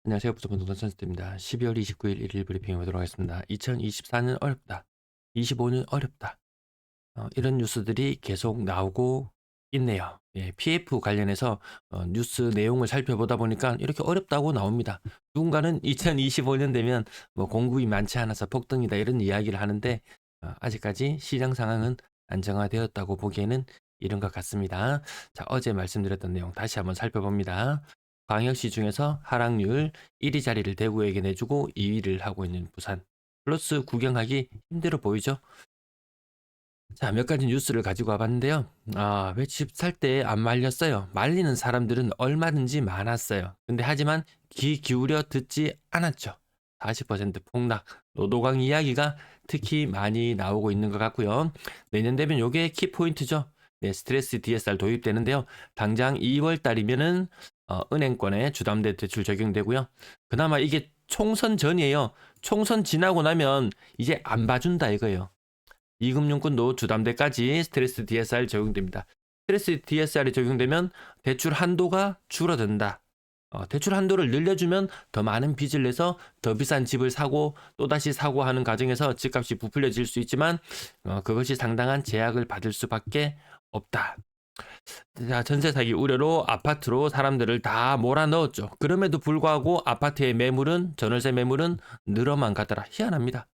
안녕하세요. 부동산 선생입니다. 12월 29일 일일 브리핑해 보도록 하겠습니다. 2024는 어렵다. 25는 어렵다. 이런 뉴스들이 계속 나오고 있네요. 예, PF 관련해서 뉴스 내용을 살펴보다 보니까 이렇게 어렵다고 나옵니다. 누군가는 2025년 되면 뭐 공급이 많지 않아서 폭등이다 이런 이야기를 하는데 아직까지 시장 상황은 안정화되었다고 보기에는 이런 것 같습니다. 자, 어제 말씀드렸던 내용 다시 한번 살펴봅니다. 광역시 중에서 하락률 1위 자리를 대구에게 내주고 2위를 하고 있는 부산. 플러스 구경하기 힘들어 보이죠? 자, 몇 가지 뉴스를 가지고 와봤는데요. 왜 집 살 때 안 말렸어요? 말리는 사람들은 얼마든지 많았어요. 근데 하지만 귀 기울여 듣지 않았죠. 40% 폭락, 노도강 이야기가 특히 많이 나오고 있는 것 같고요. 내년 되면 요게 키포인트죠. 네, 스트레스 DSR 도입되는데요. 당장 2월 달이면은 은행권에 주담대 대출 적용되고요. 그나마 이게 총선 전이에요. 총선 지나고 나면 이제 안 봐준다 이거예요. 이금융권도 주담대까지 스트레스 DSR 적용됩니다. 스트레스 DSR이 적용되면 대출 한도가 줄어든다. 대출 한도를 늘려주면 더 많은 빚을 내서 더 비싼 집을 사고 또다시 사고 하는 과정에서 집값이 부풀려질 수 있지만 그것이 상당한 제약을 받을 수밖에 없다. 자, 전세 사기 우려로 아파트로 사람들을 다 몰아넣었죠. 그럼에도 불구하고 아파트의 매물은 전월세 매물은 늘어만 가더라. 희한합니다.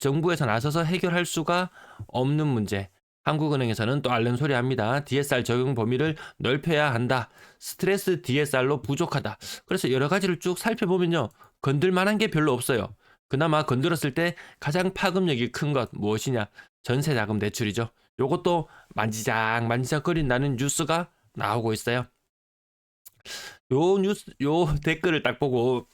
정부에서 나서서 해결할 수가 없는 문제. 한국은행에서는 또 앓는 소리 합니다. DSR 적용 범위를 넓혀야 한다. 스트레스 DSR로 부족하다. 그래서 여러 가지를 쭉 살펴보면요. 건들 만한 게 별로 없어요. 그나마 건드렸을 때 가장 파급력이 큰 것 무엇이냐? 전세자금 대출이죠. 요것도 만지작 만지작거린다는 뉴스가 나오고 있어요. 요 댓글을 딱 보고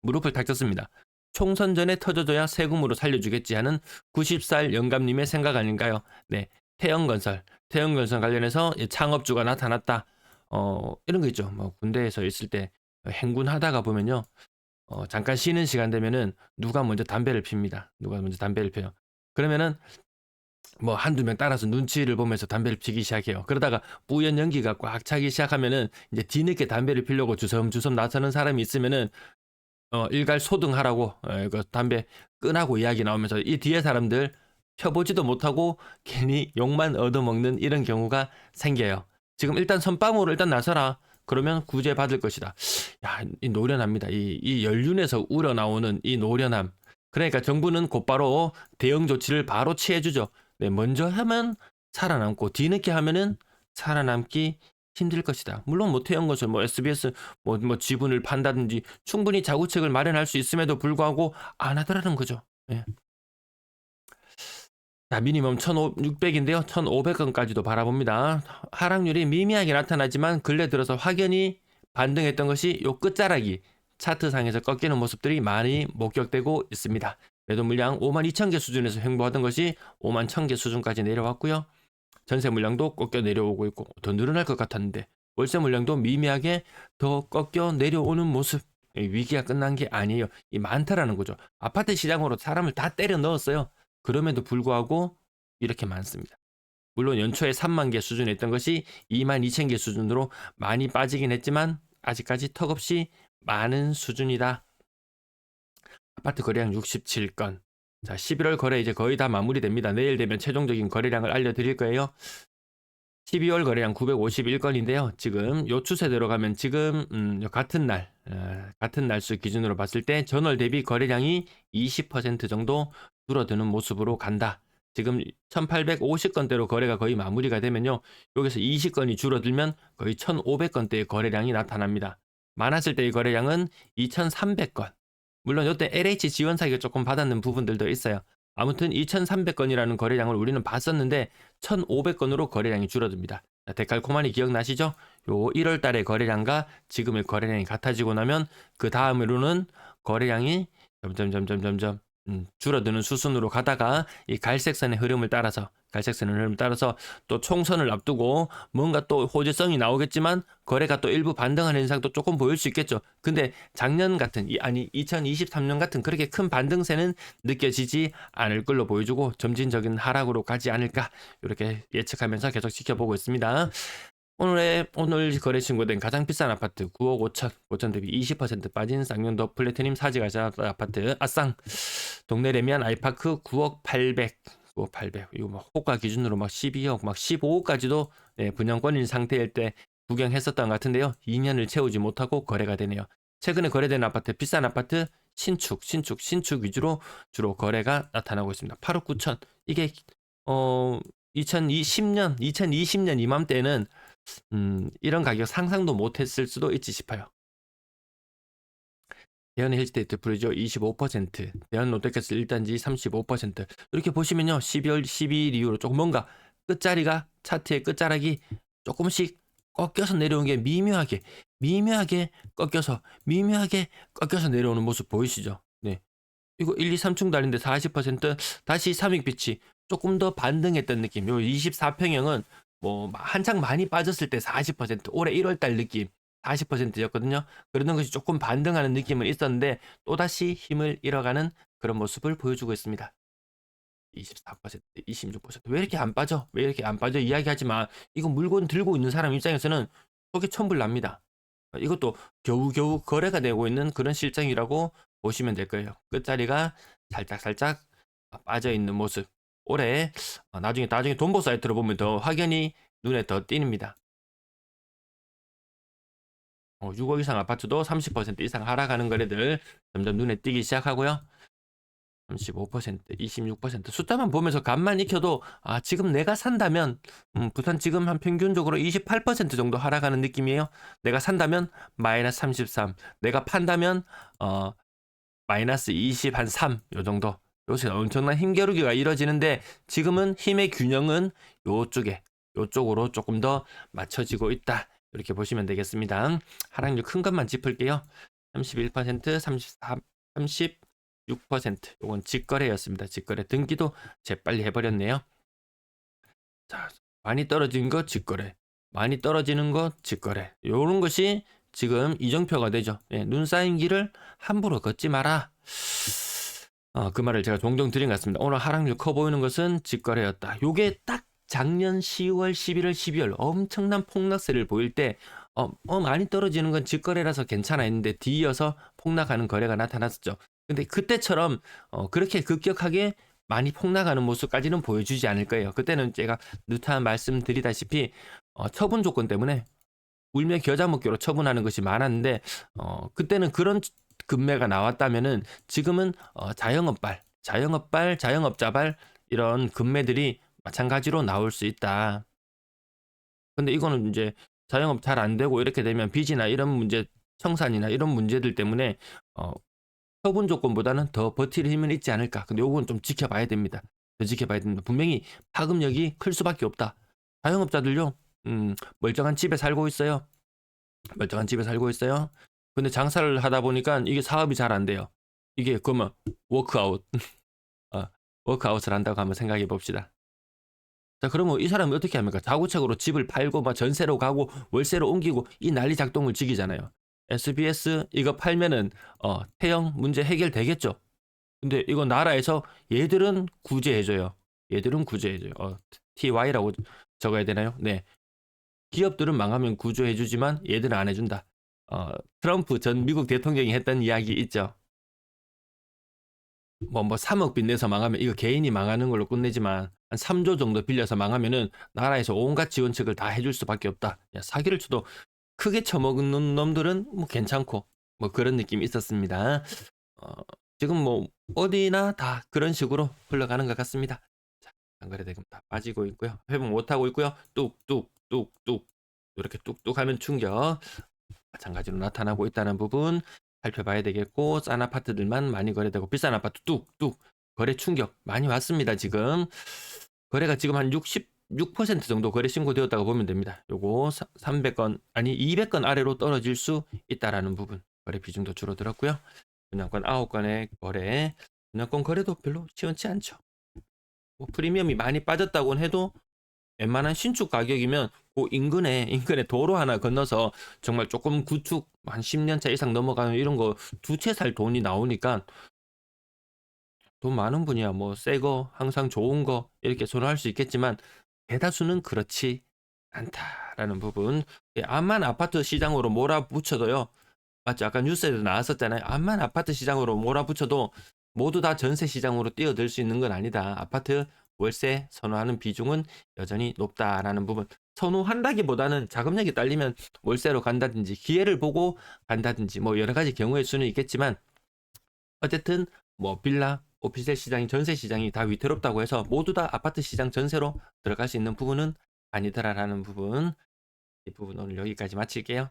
무릎을 탁 쳤습니다. 총선 전에 터져줘야 세금으로 살려주겠지 하는 90살 영감님의 생각 아닌가요? 네, 태영건설 관련해서 창업주가 나타났다. 이런 거 있죠. 뭐 군대에서 있을 때 행군하다가 보면요. 잠깐 쉬는 시간 되면은 누가 먼저 담배를 핍니다. 누가 먼저 담배를 펴요. 그러면은 뭐 한두 명 따라서 눈치를 보면서 담배를 피기 시작해요. 그러다가 뿌연 연기가 꽉 차기 시작하면은 이제 뒤늦게 담배를 피려고 주섬주섬 나서는 사람이 있으면은 일갈 소등하라고 그 담배 끈하고 이야기 나오면서 이 뒤에 사람들 펴보지도 못하고 괜히 욕만 얻어먹는 이런 경우가 생겨요. 지금 일단 선빵으로 일단 나서라. 그러면 구제 받을 것이다. 야, 이 노련합니다. 이 연륜에서 우러나오는 이 노련함. 그러니까 정부는 곧바로 대응 조치를 바로 취해주죠. 네, 먼저 하면 살아남고 뒤늦게 하면은 살아남기 힘들 것이다. 물론 뭐 태연건설, 뭐 SBS, 뭐 지분을 판다든지 충분히 자구책을 마련할 수 있음에도 불구하고 안 하더라는 거죠. 예. 자, 미니멈 1,600인데요. 1,500원까지도 바라봅니다. 하락률이 미미하게 나타나지만 근래 들어서 확연히 반등했던 것이 요 끝자락이 차트상에서 꺾이는 모습들이 많이 목격되고 있습니다. 매도 물량 52,000개 수준에서 횡보하던 것이 51,000개 수준까지 내려왔고요. 전세 물량도 꺾여 내려오고 있고 더 늘어날 것 같았는데 월세 물량도 미미하게 더 꺾여 내려오는 모습. 위기가 끝난 게 아니에요. 이 많다라는 거죠. 아파트 시장으로 사람을 다 때려 넣었어요. 그럼에도 불구하고 이렇게 많습니다. 물론 연초에 3만 개 수준에 있던 것이 2만 2천 개 수준으로 많이 빠지긴 했지만 아직까지 턱없이 많은 수준이다. 아파트 거래량 67건. 자, 11월 거래 이제 거의 다 마무리됩니다. 내일 되면 최종적인 거래량을 알려드릴 거예요. 12월 거래량 951건인데요. 지금 요 추세대로 가면 지금 같은 날수 기준으로 봤을 때 전월 대비 거래량이 20% 정도 줄어드는 모습으로 간다. 지금 1850건대로 거래가 거의 마무리가 되면요. 여기서 20건이 줄어들면 거의 1500건대의 거래량이 나타납니다. 많았을 때의 거래량은 2300건. 물론 이때 LH 지원 사기가 조금 받았는 부분들도 있어요. 아무튼 2,300건이라는 거래량을 우리는 봤었는데 1,500건으로 거래량이 줄어듭니다. 데칼코마니 기억나시죠? 요 1월 달의 거래량과 지금의 거래량이 같아지고 나면 그 다음으로는 거래량이 점점 줄어드는 수순으로 가다가 이 갈색선의 흐름을 따라서 또 총선을 앞두고 뭔가 또 호재성이 나오겠지만 거래가 또 일부 반등하는 현상도 조금 보일 수 있겠죠. 근데 작년 같은 2023년 같은 그렇게 큰 반등세는 느껴지지 않을 걸로 보여주고 점진적인 하락으로 가지 않을까 이렇게 예측하면서 계속 지켜보고 있습니다. 오늘 거래 신고된 가장 비싼 아파트 9억 5천, 5천 대비 20% 빠진 쌍용도 플래티늄 사지가자 아파트 아쌍 동네 레미안 아이파크 9억 800, 9억 800 이거 막 호가 기준으로 막 12억, 막 15억까지도 분양권인 상태일 때 구경했었던 것 같은데요. 2년을 채우지 못하고 거래가 되네요. 최근에 거래된 아파트, 비싼 아파트 신축 위주로 주로 거래가 나타나고 있습니다. 8억 9천. 이게 2020년 이맘때는 이런 가격 상상도 못했을 수도 있지 싶어요. 대현 힐스테이트 브리저 25%, 대현 롯데캐슬 1단지 35%. 이렇게 보시면요. 12월 12일 이후로 조금 뭔가 끝자리가 차트의 끝자락이 조금씩 꺾여서 내려온 게 미묘하게 꺾여서 내려오는 모습 보이시죠? 네. 이거 1, 2, 3층 달인데 40% 다시 삼익빛이 조금 더 반등했던 느낌. 요 24평형은 뭐 한창 많이 빠졌을 때 40%, 올해 1월 달 느낌 40%였거든요. 그러는 것이 조금 반등하는 느낌은 있었는데 또다시 힘을 잃어가는 그런 모습을 보여주고 있습니다. 24%, 26%. 왜 이렇게 안 빠져? 왜 이렇게 안 빠져? 이야기하지만 이거 물건 들고 있는 사람 입장에서는 속이 천불납니다. 이것도 겨우겨우 거래가 되고 있는 그런 실정이라고 보시면 될 거예요. 끝자리가 살짝 빠져 있는 모습. 올해 나중에 돈보 사이트로 보면 더 확연히 눈에 더 띕니다. 6억 이상 아파트도 30% 이상 하락하는 거래들 점점 눈에 띄기 시작하고요. 35%, 26% 숫자만 보면서 감만 익혀도 지금 내가 산다면 부산 지금 한 평균적으로 28% 정도 하락하는 느낌이에요. 내가 산다면 마이너스 33, 내가 판다면 마이너스 20, 한 3, 요 정도. 요새 엄청난 힘겨루기가 이뤄지는데 지금은 힘의 균형은 요쪽으로 조금 더 맞춰지고 있다. 이렇게 보시면 되겠습니다. 하락률 큰 것만 짚을게요. 31%, 33, 36%. 요건 직거래였습니다. 직거래 등기도 재빨리 해버렸네요. 자, 많이 떨어진 거 직거래, 많이 떨어지는 거 직거래. 요런 것이 지금 이정표가 되죠. 눈 쌓인 길을 함부로 걷지 마라. 그 말을 제가 종종 드린 것 같습니다. 오늘 하락률 커 보이는 것은 직거래였다. 요게 딱 작년 10월, 11월, 12월 엄청난 폭락세를 보일 때 많이 떨어지는 건 직거래라서 괜찮아 했는데 뒤이어서 폭락하는 거래가 나타났었죠. 근데 그때처럼 그렇게 급격하게 많이 폭락하는 모습까지는 보여주지 않을 거예요. 그때는 제가 누타 말씀드리다시피 처분 조건 때문에 울며 겨자 먹기로 처분하는 것이 많았는데 그때는 그런 금매가 나왔다면은 지금은 자영업자발 이런 금매들이 마찬가지로 나올 수 있다. 근데 이거는 이제 자영업 잘 안 되고 이렇게 되면 빚이나 이런 문제, 청산이나 이런 문제들 때문에 처분 조건보다는 더 버틸 힘은 있지 않을까. 근데 요건 좀 지켜봐야 됩니다. 더 지켜봐야 됩니다. 분명히 파급력이 클 수밖에 없다. 자영업자들요, 멀쩡한 집에 살고 있어요. 근데 장사를 하다 보니까 이게 사업이 잘 안 돼요. 이게 그러면 워크아웃, 워크아웃을 한다고 한번 생각해 봅시다. 자, 그러면 이 사람이 어떻게 합니까? 자구책으로 집을 팔고 막 전세로 가고 월세로 옮기고 이 난리 작동을 지기잖아요. SBS 이거 팔면은 태형 문제 해결되겠죠. 근데 이거 나라에서 얘들은 구제해줘요. TY라고 적어야 되나요? 네. 기업들은 망하면 구조해주지만 얘들은 안 해준다. 트럼프 전 미국 대통령이 했던 이야기 있죠. 뭐 3억 빚내서 망하면 이거 개인이 망하는 걸로 끝내지만 한 3조 정도 빌려서 망하면은 나라에서 온갖 지원책을 다 해줄 수밖에 없다. 사기를 쳐도 크게 쳐먹는 놈들은 뭐 괜찮고 뭐 그런 느낌이 있었습니다. 지금 뭐 어디나 다 그런 식으로 흘러가는 것 같습니다. 자, 안거래대금 다 빠지고 있고요. 회복 못하고 있고요. 뚝뚝뚝뚝 이렇게 뚝뚝 하는 충격 마찬가지로 나타나고 있다는 부분 살펴봐야 되겠고, 싼 아파트들만 많이 거래되고 비싼 아파트 뚝뚝 거래 충격 많이 왔습니다. 지금 거래가 지금 한 66% 정도 거래 신고되었다고 보면 됩니다. 요거 300건 아니 200건 아래로 떨어질 수 있다라는 부분, 거래 비중도 줄어들었고요. 분양권 9건의 거래, 분양권 거래도 별로 시원치 않죠. 뭐 프리미엄이 많이 빠졌다고 해도 웬만한 신축 가격이면 그 인근에 도로 하나 건너서 정말 조금 구축 한 10년 차 이상 넘어가는 이런 거 두 채 살 돈이 나오니까 돈 많은 분이야 뭐 새 거 항상 좋은 거 이렇게 선호할 수 있겠지만 대다수는 그렇지 않다. 높다라는 부분. 예, 암만 아파트 시장으로 몰아붙여도요. 맞죠? 아까 뉴스에도 나왔었잖아요. 암만 아파트 시장으로 몰아붙여도 모두 다 전세 시장으로 뛰어들 수 있는 건 아니다. 아파트 월세 선호하는 비중은 여전히 높다라는 부분. 선호한다기보다는 자금력이 딸리면 월세로 간다든지 기회를 보고 간다든지 뭐 여러 가지 경우의 수는 있겠지만 어쨌든 뭐 빌라, 오피스텔 시장이 전세 시장이 다 위태롭다고 해서 모두 다 아파트 시장 전세로 들어갈 수 있는 부분은 아니더라라는 부분. 이 부분 오늘 여기까지 마칠게요.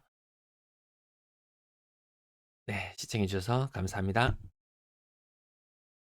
네, 시청해 주셔서 감사합니다.